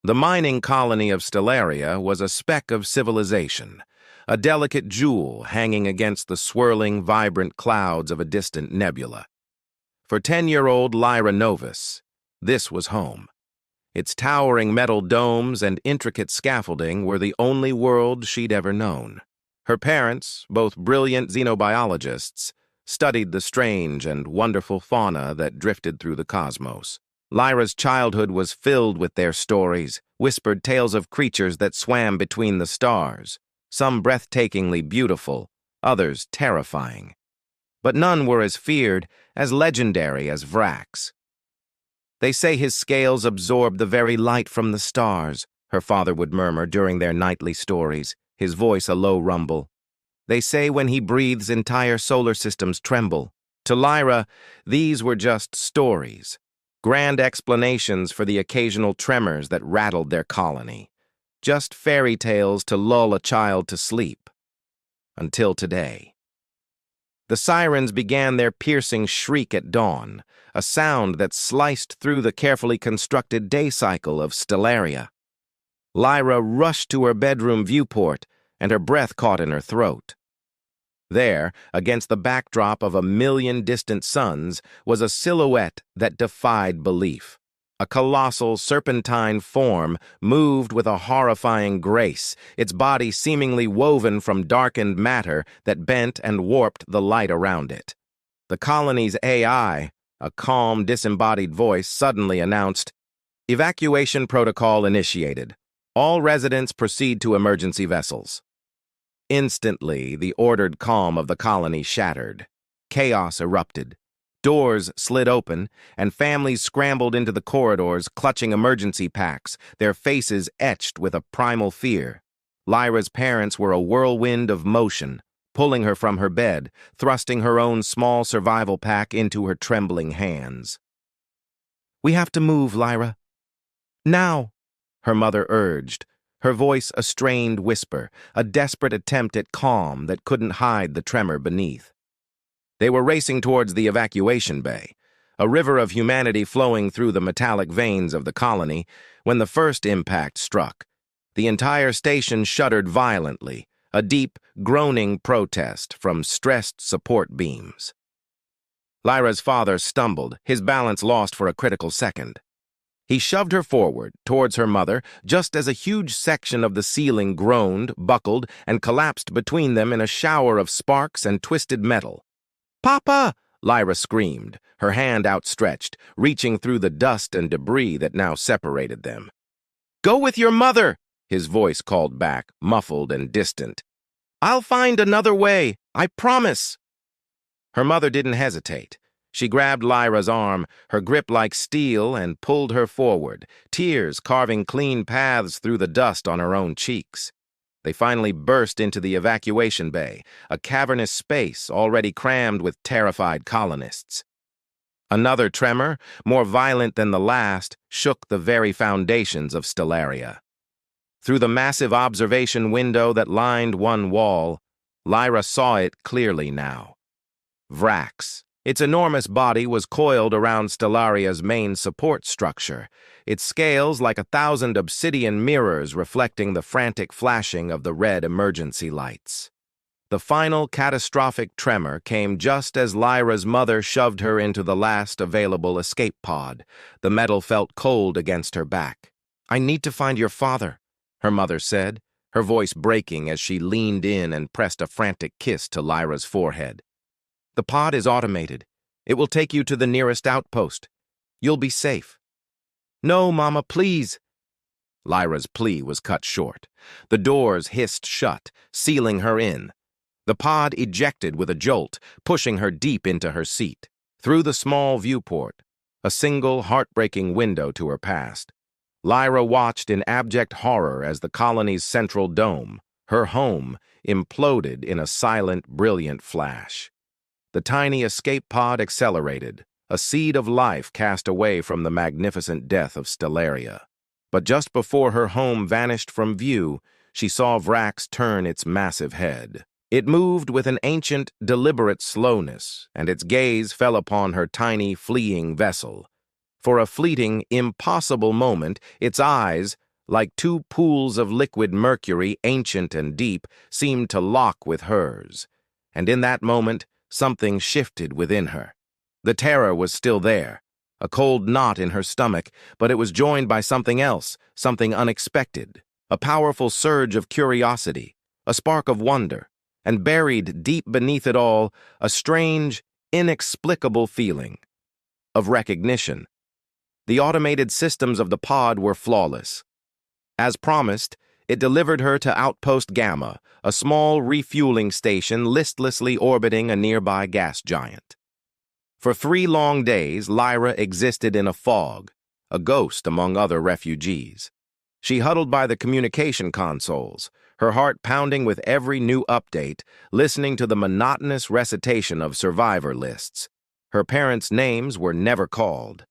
The mining colony of Stellaria was a speck of civilization, a delicate jewel hanging against the swirling, vibrant clouds of a distant nebula. For 10-year-old Lyra Novus, this was home. Its towering metal domes and intricate scaffolding were the only world she'd ever known. Her parents, both brilliant xenobiologists, studied the strange and wonderful fauna that drifted through the cosmos. Lyra's childhood was filled with their stories, whispered tales of creatures that swam between the stars, some breathtakingly beautiful, others terrifying. But none were as feared, as legendary as Vrax. "They say his scales absorb the very light from the stars," her father would murmur during their nightly stories, his voice a low rumble. "They say when he breathes entire solar systems tremble." To Lyra, these were just stories, grand explanations for the occasional tremors that rattled their colony. Just fairy tales to lull a child to sleep. Until today. The sirens began their piercing shriek at dawn, a sound that sliced through the carefully constructed day cycle of Stellaria. Lyra rushed to her bedroom viewport, and her breath caught in her throat. There, against the backdrop of 1,000,000 distant suns, was a silhouette that defied belief. A colossal, serpentine form moved with a horrifying grace, its body seemingly woven from darkened matter that bent and warped the light around it. The colony's AI, a calm, disembodied voice, suddenly announced, "Evacuation protocol initiated. All residents proceed to emergency vessels." Instantly, the ordered calm of the colony shattered. Chaos erupted. Doors slid open, and families scrambled into the corridors, clutching emergency packs, their faces etched with a primal fear. Lyra's parents were a whirlwind of motion, pulling her from her bed, thrusting her own small survival pack into her trembling hands. "We have to move, Lyra. Now," her mother urged, her voice a strained whisper, a desperate attempt at calm that couldn't hide the tremor beneath. They were racing towards the evacuation bay, a river of humanity flowing through the metallic veins of the colony, when the first impact struck. The entire station shuddered violently, a deep, groaning protest from stressed support beams. Lyra's father stumbled, his balance lost for a critical second. He shoved her forward, towards her mother, just as a huge section of the ceiling groaned, buckled, and collapsed between them in a shower of sparks and twisted metal. "Papa!" Lyra screamed, her hand outstretched, reaching through the dust and debris that now separated them. "Go with your mother!" his voice called back, muffled and distant. "I'll find another way, I promise." Her mother didn't hesitate. She grabbed Lyra's arm, her grip like steel, and pulled her forward, tears carving clean paths through the dust on her own cheeks. They finally burst into the evacuation bay, a cavernous space already crammed with terrified colonists. Another tremor, more violent than the last, shook the very foundations of Stellaria. Through the massive observation window that lined one wall, Lyra saw it clearly now. Vrax. Its enormous body was coiled around Stellaria's main support structure, its scales like 1,000 obsidian mirrors reflecting the frantic flashing of the red emergency lights. The final catastrophic tremor came just as Lyra's mother shoved her into the last available escape pod. The metal felt cold against her back. "I need to find your father," her mother said, her voice breaking as she leaned in and pressed a frantic kiss to Lyra's forehead. "The pod is automated. It will take you to the nearest outpost. You'll be safe." "No, Mama, please." Lyra's plea was cut short. The doors hissed shut, sealing her in. The pod ejected with a jolt, pushing her deep into her seat. Through the small viewport, a single heartbreaking window to her past, Lyra watched in abject horror as the colony's central dome, her home, imploded in a silent, brilliant flash. The tiny escape pod accelerated, a seed of life cast away from the magnificent death of Stellaria. But just before her home vanished from view, she saw Vrax turn its massive head. It moved with an ancient, deliberate slowness, and its gaze fell upon her tiny, fleeing vessel. For a fleeting, impossible moment, its eyes, like two pools of liquid mercury, ancient and deep, seemed to lock with hers. And in that moment, something shifted within her. The terror was still there, a cold knot in her stomach, but it was joined by something else, something unexpected, a powerful surge of curiosity, a spark of wonder, and buried deep beneath it all, a strange, inexplicable feeling of recognition. The automated systems of the pod were flawless. As promised, it delivered her to Outpost Gamma, a small refueling station listlessly orbiting a nearby gas giant. For 3 long days, Lyra existed in a fog, a ghost among other refugees. She huddled by the communication consoles, her heart pounding with every new update, listening to the monotonous recitation of survivor lists. Her parents' names were never called.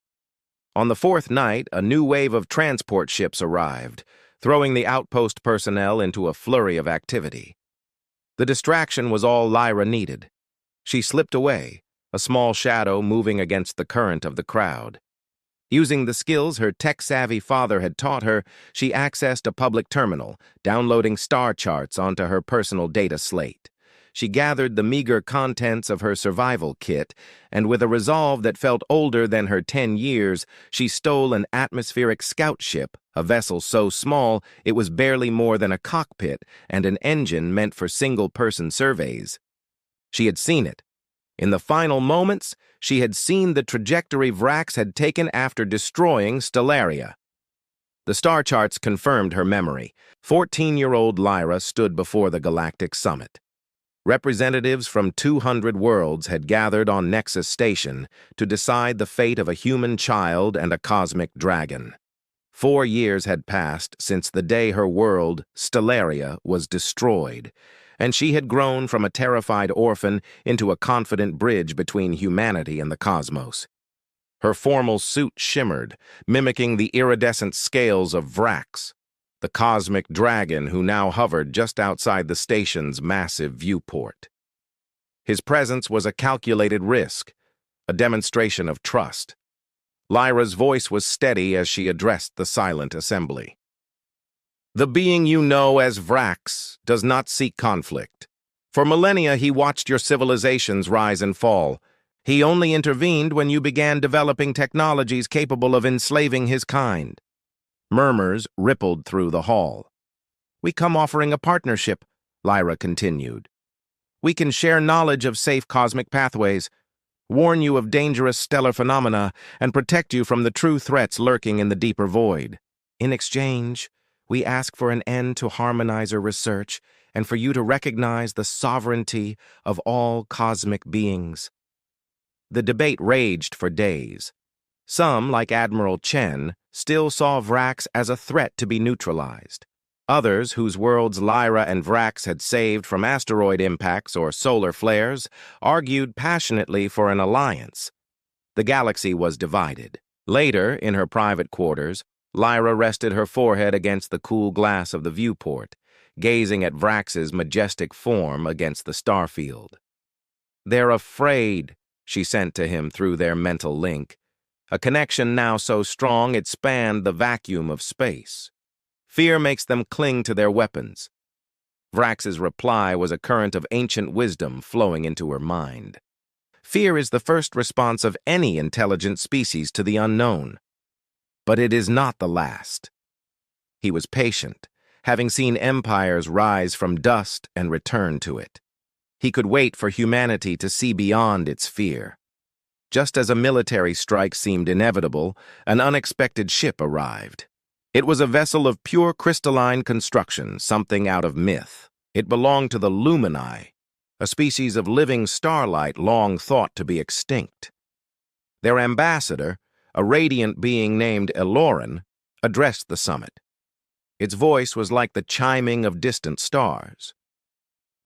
On the 4th night, a new wave of transport ships arrived, throwing the outpost personnel into a flurry of activity. The distraction was all Lyra needed. She slipped away, a small shadow moving against the current of the crowd. Using the skills her tech-savvy father had taught her, she accessed a public terminal, downloading star charts onto her personal data slate. She gathered the meager contents of her survival kit, and with a resolve that felt older than her 10 years, she stole an atmospheric scout ship, a vessel so small it was barely more than a cockpit and an engine meant for single-person surveys. She had seen it. In the final moments, she had seen the trajectory Vrax had taken after destroying Stellaria. The star charts confirmed her memory. 14-year-old Lyra stood before the galactic summit. Representatives from 200 worlds had gathered on Nexus Station to decide the fate of a human child and a cosmic dragon. 4 years had passed since the day her world, Stellaria, was destroyed, and she had grown from a terrified orphan into a confident bridge between humanity and the cosmos. Her formal suit shimmered, mimicking the iridescent scales of Vrax, the cosmic dragon who now hovered just outside the station's massive viewport. His presence was a calculated risk, a demonstration of trust. Lyra's voice was steady as she addressed the silent assembly. The being you know as Vrax does not seek conflict. For millennia he watched your civilizations rise and fall. He only intervened when you began developing technologies capable of enslaving his kind. Murmurs rippled through the hall. We come offering a partnership, Lyra continued. We can share knowledge of safe cosmic pathways, warn you of dangerous stellar phenomena, and protect you from the true threats lurking in the deeper void. In exchange, we ask for an end to harmonizer research and for you to recognize the sovereignty of all cosmic beings. The debate raged for days. Some, like Admiral Chen, still saw Vrax as a threat to be neutralized. Others, whose worlds Lyra and Vrax had saved from asteroid impacts or solar flares, argued passionately for an alliance. The galaxy was divided. Later, in her private quarters, Lyra rested her forehead against the cool glass of the viewport, gazing at Vrax's majestic form against the starfield. They're afraid, she sent to him through their mental link, a connection now so strong it spanned the vacuum of space. Fear makes them cling to their weapons. Vrax's reply was a current of ancient wisdom flowing into her mind. Fear is the first response of any intelligent species to the unknown. But it is not the last. He was patient, having seen empires rise from dust and return to it. He could wait for humanity to see beyond its fear. Just as a military strike seemed inevitable, an unexpected ship arrived. It was a vessel of pure crystalline construction, something out of myth. It belonged to the Lumini, a species of living starlight long thought to be extinct. Their ambassador, a radiant being named Eloran, addressed the summit. Its voice was like the chiming of distant stars.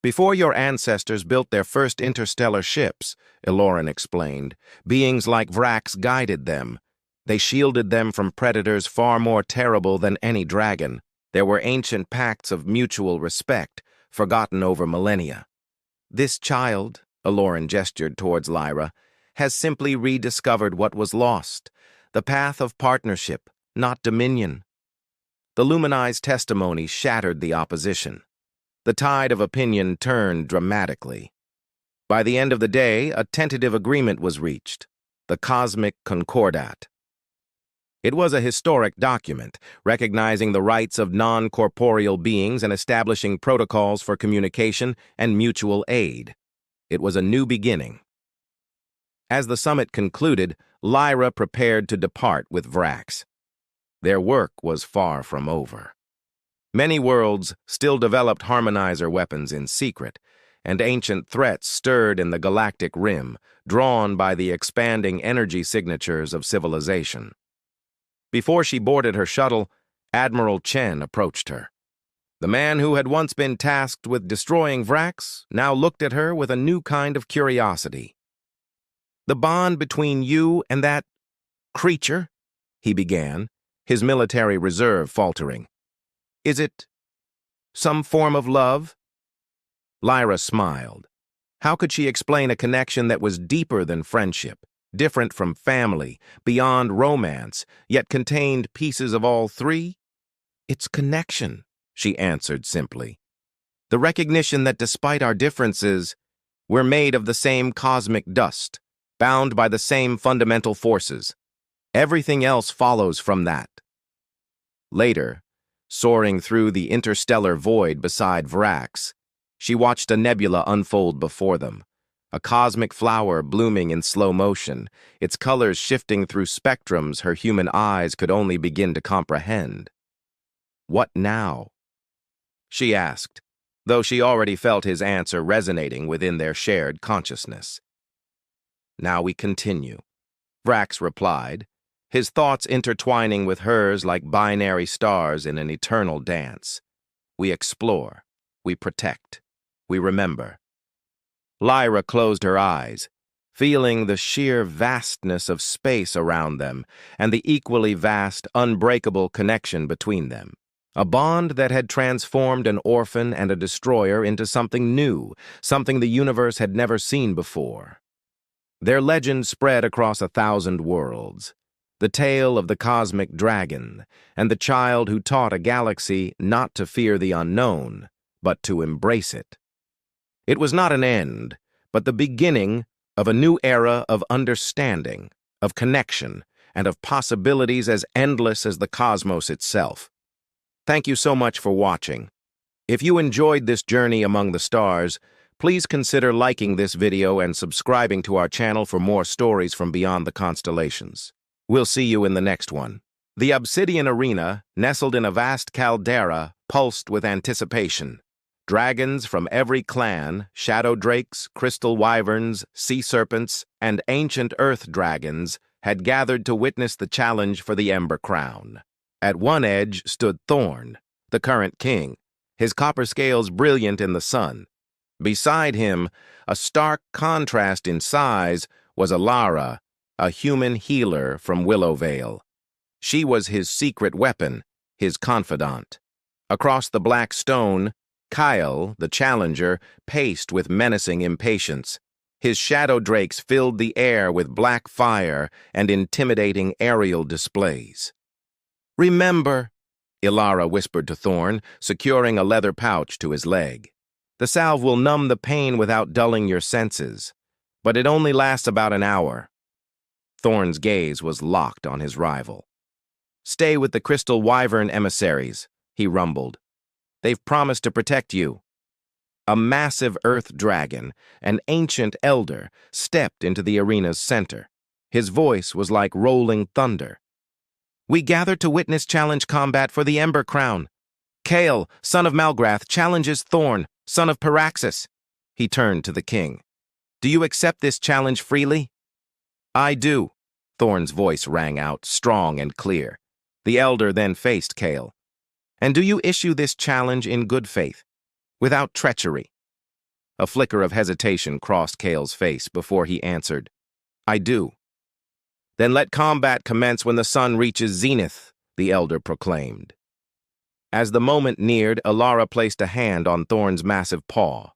Before your ancestors built their first interstellar ships, Eloran explained, beings like Vrax guided them. They shielded them from predators far more terrible than any dragon. There were ancient pacts of mutual respect, forgotten over millennia. This child, Eloran gestured towards Lyra, has simply rediscovered what was lost, the path of partnership, not dominion. The luminized testimony shattered the opposition. The tide of opinion turned dramatically. By the end of the day, a tentative agreement was reached, the Cosmic Concordat. It was a historic document, recognizing the rights of non-corporeal beings and establishing protocols for communication and mutual aid. It was a new beginning. As the summit concluded, Lyra prepared to depart with Vrax. Their work was far from over. Many worlds still developed harmonizer weapons in secret, and ancient threats stirred in the galactic rim, drawn by the expanding energy signatures of civilization. Before she boarded her shuttle, Admiral Chen approached her. The man who had once been tasked with destroying Vrax now looked at her with a new kind of curiosity. "The bond between you and that creature," he began, his military reserve faltering. "Is it some form of love?" Lyra smiled. How could she explain a connection that was deeper than friendship, different from family, beyond romance, yet contained pieces of all three? "It's connection," she answered simply. "The recognition that despite our differences, we're made of the same cosmic dust, bound by the same fundamental forces. Everything else follows from that." Later, soaring through the interstellar void beside Vrax, she watched a nebula unfold before them, a cosmic flower blooming in slow motion, its colors shifting through spectrums her human eyes could only begin to comprehend. "What now?" she asked, though she already felt his answer resonating within their shared consciousness. "Now we continue," Vrax replied, his thoughts intertwining with hers like binary stars in an eternal dance. "We explore, we protect, we remember." Lyra closed her eyes, feeling the sheer vastness of space around them and the equally vast, unbreakable connection between them. A bond that had transformed an orphan and a destroyer into something new, something the universe had never seen before. Their legend spread across 1,000 worlds, the tale of the cosmic dragon and the child who taught a galaxy not to fear the unknown, but to embrace it. It was not an end, but the beginning of a new era of understanding, of connection, and of possibilities as endless as the cosmos itself. Thank you so much for watching. If you enjoyed this journey among the stars, please consider liking this video and subscribing to our channel for more stories from beyond the constellations. We'll see you in the next one. The Obsidian Arena, nestled in a vast caldera, pulsed with anticipation. Dragons from every clan, shadow drakes, crystal wyverns, sea serpents, and ancient earth dragons had gathered to witness the challenge for the Ember Crown. At one edge stood Thorn, the current king, his copper scales brilliant in the sun. Beside him, a stark contrast in size, was Alara, a human healer from Willowvale. She was his secret weapon, his confidant. Across the black stone, Kyle, the challenger, paced with menacing impatience. His shadow drakes filled the air with black fire and intimidating aerial displays. "Remember," Ilara whispered to Thorn, securing a leather pouch to his leg. "The salve will numb the pain without dulling your senses, but it only lasts about an hour." Thorn's gaze was locked on his rival. "Stay with the Crystal Wyvern emissaries," he rumbled. "They've promised to protect you." A massive earth dragon, an ancient elder, stepped into the arena's center. His voice was like rolling thunder. "We gather to witness challenge combat for the Ember Crown. Kale, son of Malgrath, challenges Thorn, son of Paraxis." He turned to the king. "Do you accept this challenge freely?" "I do," Thorn's voice rang out, strong and clear. The elder then faced Kale. "And do you issue this challenge in good faith, without treachery?" A flicker of hesitation crossed Kale's face before he answered, "I do." "Then let combat commence when the sun reaches zenith," the elder proclaimed. As the moment neared, Alara placed a hand on Thorn's massive paw.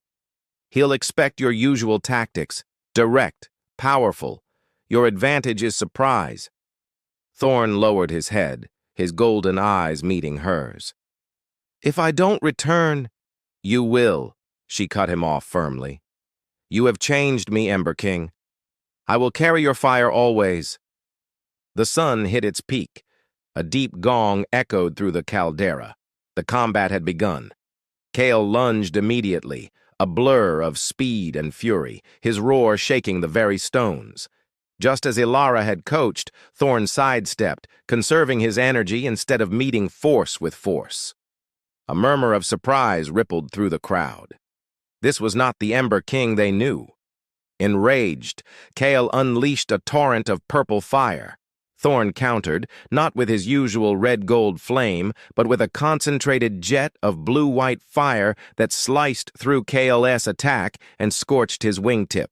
"He'll expect your usual tactics, direct, powerful. Your advantage is surprise." Thorn lowered his head, his golden eyes meeting hers. "If I don't return—" "You will," she cut him off firmly. "You have changed me, Ember King. I will carry your fire always." The sun hit its peak. A deep gong echoed through the caldera. The combat had begun. Kale lunged immediately, a blur of speed and fury, his roar shaking the very stones. Just as Ilara had coached, Thorn sidestepped, conserving his energy instead of meeting force with force. A murmur of surprise rippled through the crowd. This was not the Ember King they knew. Enraged, Kale unleashed a torrent of purple fire. Thorn countered, not with his usual red-gold flame, but with a concentrated jet of blue-white fire that sliced through Kale's attack and scorched his wingtip.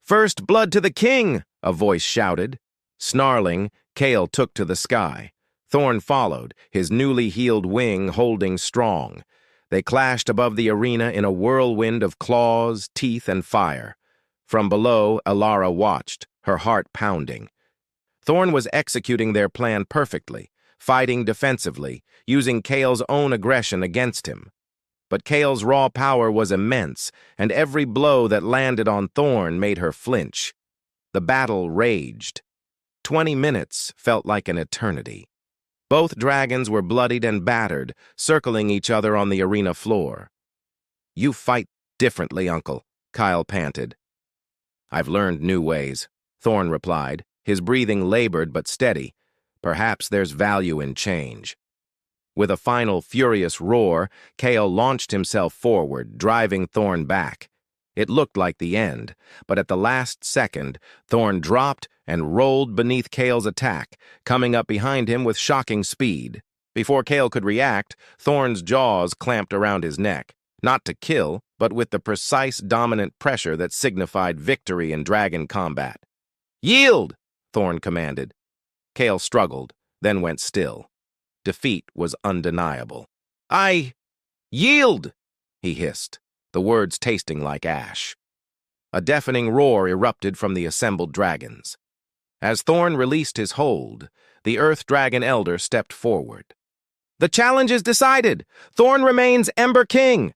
"First blood to the king!" a voice shouted. Snarling, Kale took to the sky. Thorn followed, his newly healed wing holding strong. They clashed above the arena in a whirlwind of claws, teeth, and fire. From below, Ilara watched, her heart pounding. Thorn was executing their plan perfectly, fighting defensively, using Kale's own aggression against him. But Kale's raw power was immense, and every blow that landed on Thorn made her flinch. The battle raged. 20 minutes felt like an eternity. Both dragons were bloodied and battered, circling each other on the arena floor. "You fight differently, Uncle," Kyle panted. "I've learned new ways," Thorn replied, his breathing labored but steady. "Perhaps there's value in change." With a final furious roar, Kale launched himself forward, driving Thorn back. It looked like the end, but at the last second, Thorn dropped and rolled beneath Kale's attack, coming up behind him with shocking speed. Before Kale could react, Thorn's jaws clamped around his neck, not to kill, but with the precise dominant pressure that signified victory in dragon combat. "Yield!" Thorn commanded. Kale struggled, then went still. Defeat was undeniable. "I yield!" he hissed, the words tasting like ash. A deafening roar erupted from the assembled dragons. As Thorn released his hold, the Earth Dragon Elder stepped forward. "The challenge is decided! Thorn remains Ember King!"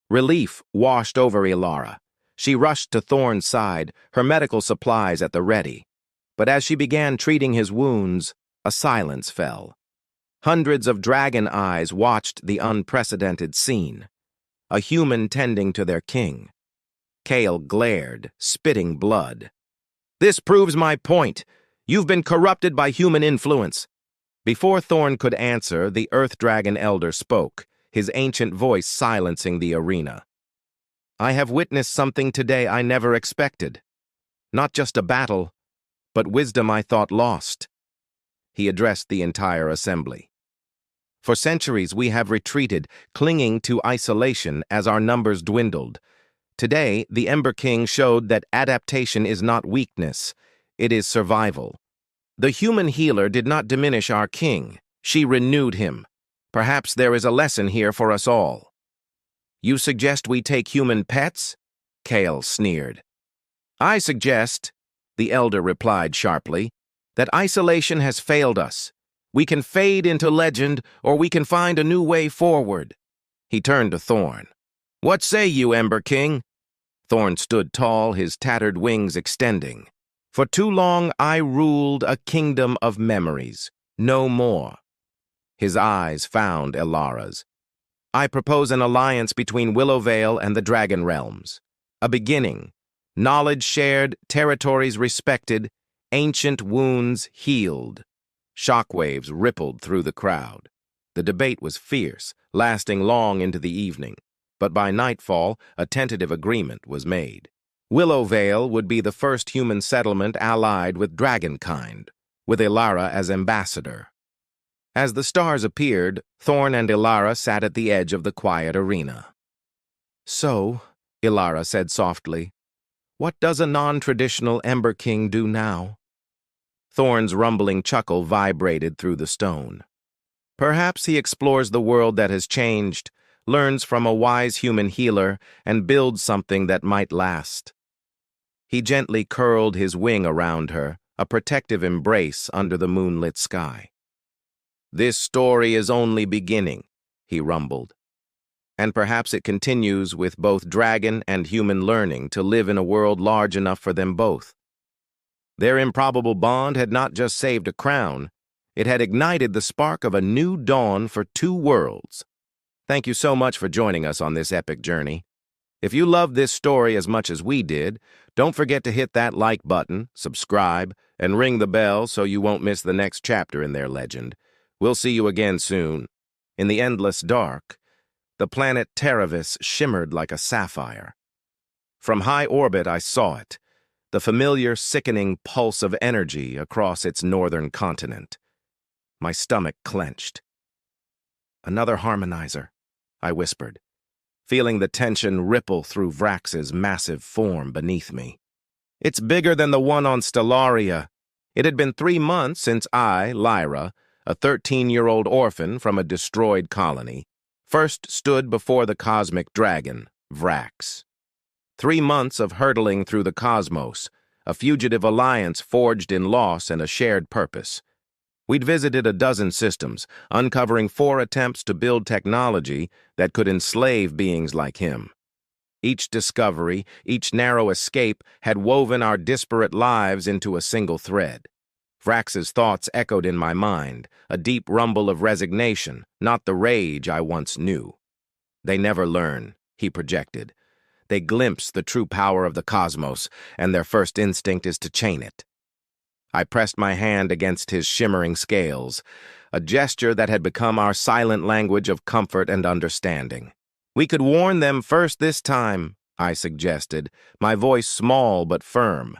Relief washed over Ilara. She rushed to Thorn's side, her medical supplies at the ready. But as she began treating his wounds, a silence fell. Hundreds of dragon eyes watched the unprecedented scene. A human tending to their king. Kale glared, spitting blood. "This proves my point. You've been corrupted by human influence." Before Thorn could answer, the Earth Dragon Elder spoke, his ancient voice silencing the arena. "I have witnessed something today I never expected. Not just a battle, but wisdom I thought lost." He addressed the entire assembly. "For centuries we have retreated, clinging to isolation as our numbers dwindled. Today, the Ember King showed that adaptation is not weakness, it is survival. The human healer did not diminish our king, she renewed him. Perhaps there is a lesson here for us all." "You suggest we take human pets?" Kale sneered. "I suggest," the elder replied sharply, "that isolation has failed us. We can fade into legend, or we can find a new way forward." He turned to Thorn. "What say you, Ember King?" Thorn stood tall, his tattered wings extending. "For too long I ruled a kingdom of memories, no more." His eyes found Ilara's. "I propose an alliance between Willowvale and the Dragon Realms. A beginning. Knowledge shared, territories respected, ancient wounds healed." Shockwaves rippled through the crowd. The debate was fierce, lasting long into the evening, but by nightfall, a tentative agreement was made. Willowvale would be the first human settlement allied with dragonkind, with Ilara as ambassador. As the stars appeared, Thorn and Ilara sat at the edge of the quiet arena. "So," Ilara said softly, "what does a non-traditional Ember King do now?" Thorn's rumbling chuckle vibrated through the stone. "Perhaps he explores the world that has changed, learns from a wise human healer, and builds something that might last." He gently curled his wing around her, a protective embrace under the moonlit sky. "This story is only beginning," he rumbled. "And perhaps it continues with both dragon and human learning to live in a world large enough for them both." Their improbable bond had not just saved a crown, it had ignited the spark of a new dawn for two worlds. Thank you so much for joining us on this epic journey. If you loved this story as much as we did, don't forget to hit that like button, subscribe, and ring the bell so you won't miss the next chapter in their legend. We'll see you again soon. In the endless dark, the planet Terravis shimmered like a sapphire. From high orbit I saw it, the familiar sickening pulse of energy across its northern continent. My stomach clenched. "Another harmonizer," I whispered, feeling the tension ripple through Vrax's massive form beneath me. "It's bigger than the one on Stellaria." It had been 3 months since I, Lyra, a 13-year-old orphan from a destroyed colony, first stood before the cosmic dragon, Vrax. 3 months of hurtling through the cosmos, a fugitive alliance forged in loss and a shared purpose. We'd visited a dozen systems, uncovering 4 attempts to build technology that could enslave beings like him. Each discovery, each narrow escape had woven our disparate lives into a single thread. Vrax's thoughts echoed in my mind, a deep rumble of resignation, not the rage I once knew. "They never learn," he projected. "They glimpse the true power of the cosmos, and their first instinct is to chain it." I pressed my hand against his shimmering scales, a gesture that had become our silent language of comfort and understanding. "We could warn them first this time," I suggested, my voice small but firm.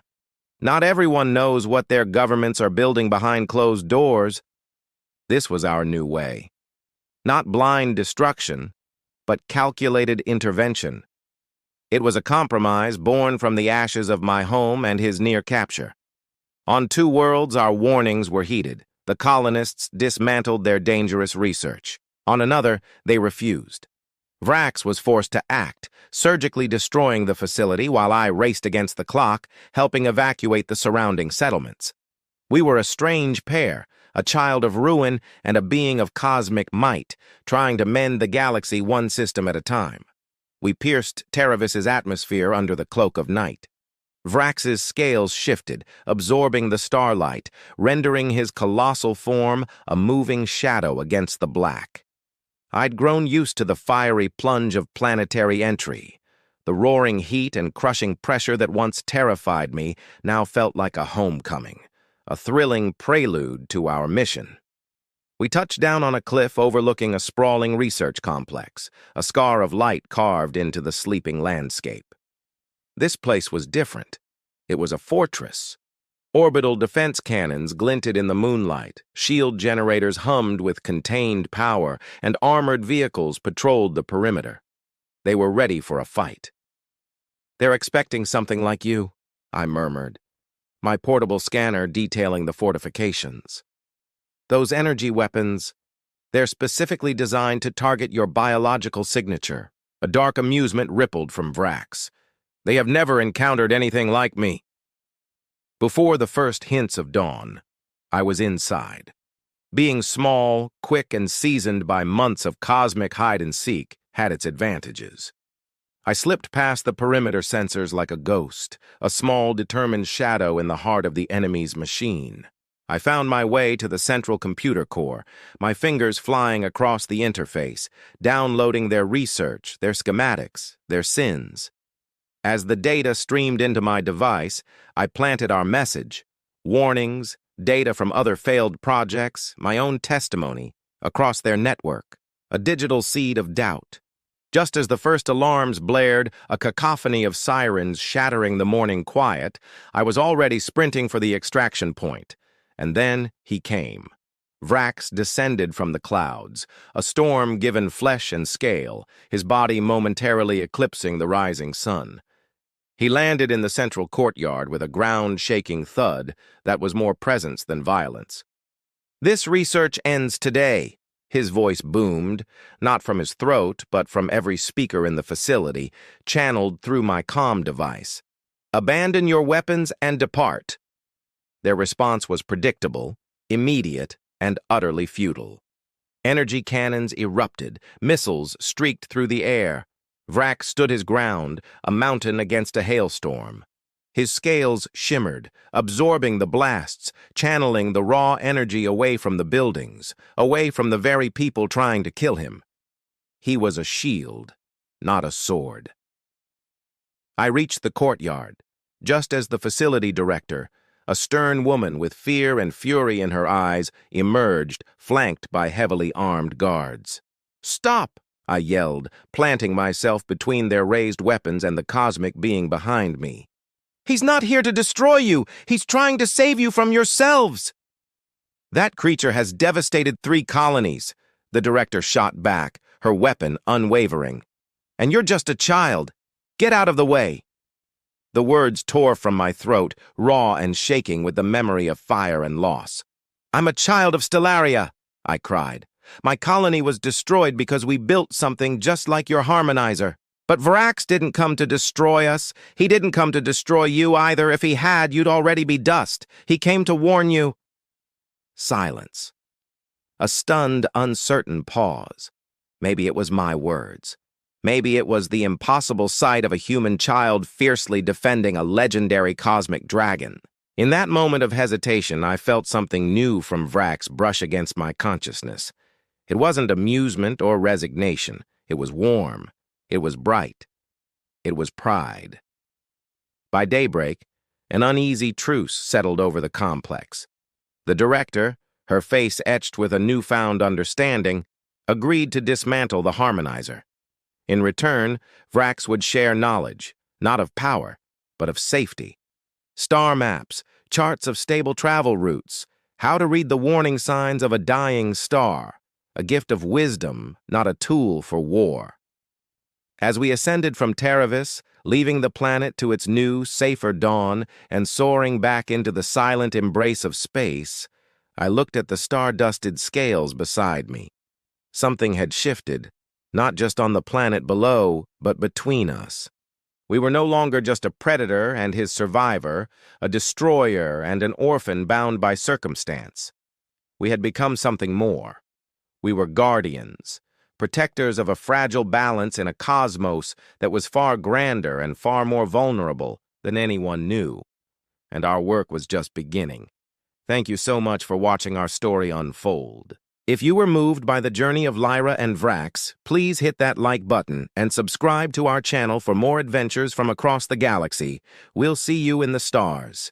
"Not everyone knows what their governments are building behind closed doors." This was our new way. Not blind destruction, but calculated intervention. It was a compromise born from the ashes of my home and his near capture. On 2 worlds, our warnings were heeded. The colonists dismantled their dangerous research. On another, they refused. Vrax was forced to act, surgically destroying the facility while I raced against the clock, helping evacuate the surrounding settlements. We were a strange pair, a child of ruin and a being of cosmic might, trying to mend the galaxy one system at a time. We pierced Terravis's atmosphere under the cloak of night. Vrax's scales shifted, absorbing the starlight, rendering his colossal form a moving shadow against the black. I'd grown used to the fiery plunge of planetary entry. The roaring heat and crushing pressure that once terrified me now felt like a homecoming, a thrilling prelude to our mission. We touched down on a cliff overlooking a sprawling research complex, a scar of light carved into the sleeping landscape. This place was different. It was a fortress. Orbital defense cannons glinted in the moonlight, shield generators hummed with contained power, and armored vehicles patrolled the perimeter. They were ready for a fight. "They're expecting something like you," I murmured, my portable scanner detailing the fortifications. "Those energy weapons, they're specifically designed to target your biological signature." A dark amusement rippled from Vrax. "They have never encountered anything like me." Before the first hints of dawn, I was inside. Being small, quick, and seasoned by months of cosmic hide-and-seek had its advantages. I slipped past the perimeter sensors like a ghost, a small, determined shadow in the heart of the enemy's machine. I found my way to the central computer core, my fingers flying across the interface, downloading their research, their schematics, their sins. As the data streamed into my device, I planted our message, warnings, data from other failed projects, my own testimony, across their network, a digital seed of doubt. Just as the first alarms blared, a cacophony of sirens shattering the morning quiet, I was already sprinting for the extraction point. And then he came. Vrax descended from the clouds, a storm given flesh and scale, his body momentarily eclipsing the rising sun. He landed in the central courtyard with a ground-shaking thud that was more presence than violence. "This research ends today," his voice boomed, not from his throat, but from every speaker in the facility, channeled through my comm device. "Abandon your weapons and depart." Their response was predictable, immediate, and utterly futile. Energy cannons erupted, missiles streaked through the air. Vrax stood his ground, a mountain against a hailstorm. His scales shimmered, absorbing the blasts, channeling the raw energy away from the buildings, away from the very people trying to kill him. He was a shield, not a sword. I reached the courtyard, just as the facility director, a stern woman with fear and fury in her eyes, emerged, flanked by heavily armed guards. "Stop!" I yelled, planting myself between their raised weapons and the cosmic being behind me. "He's not here to destroy you! He's trying to save you from yourselves!" "That creature has devastated 3 colonies," the director shot back, her weapon unwavering. "And you're just a child. Get out of the way." The words tore from my throat, raw and shaking with the memory of fire and loss. "I'm a child of Stellaria," I cried. "My colony was destroyed because we built something just like your harmonizer. But Vrax didn't come to destroy us. He didn't come to destroy you either. If he had, you'd already be dust. He came to warn you." Silence. A stunned, uncertain pause. Maybe it was my words. Maybe it was the impossible sight of a human child fiercely defending a legendary cosmic dragon. In that moment of hesitation, I felt something new from Vrax brush against my consciousness. It wasn't amusement or resignation. It was warm. It was bright. It was pride. By daybreak, an uneasy truce settled over the complex. The director, her face etched with a newfound understanding, agreed to dismantle the harmonizer. In return, Vrax would share knowledge, not of power, but of safety. Star maps, charts of stable travel routes, how to read the warning signs of a dying star, a gift of wisdom, not a tool for war. As we ascended from Terravis, leaving the planet to its new, safer dawn and soaring back into the silent embrace of space, I looked at the star-dusted scales beside me. Something had shifted, not just on the planet below, but between us. We were no longer just a predator and his survivor, a destroyer and an orphan bound by circumstance. We had become something more. We were guardians, protectors of a fragile balance in a cosmos that was far grander and far more vulnerable than anyone knew. And our work was just beginning. Thank you so much for watching our story unfold. If you were moved by the journey of Lyra and Vrax, please hit that like button and subscribe to our channel for more adventures from across the galaxy. We'll see you in the stars.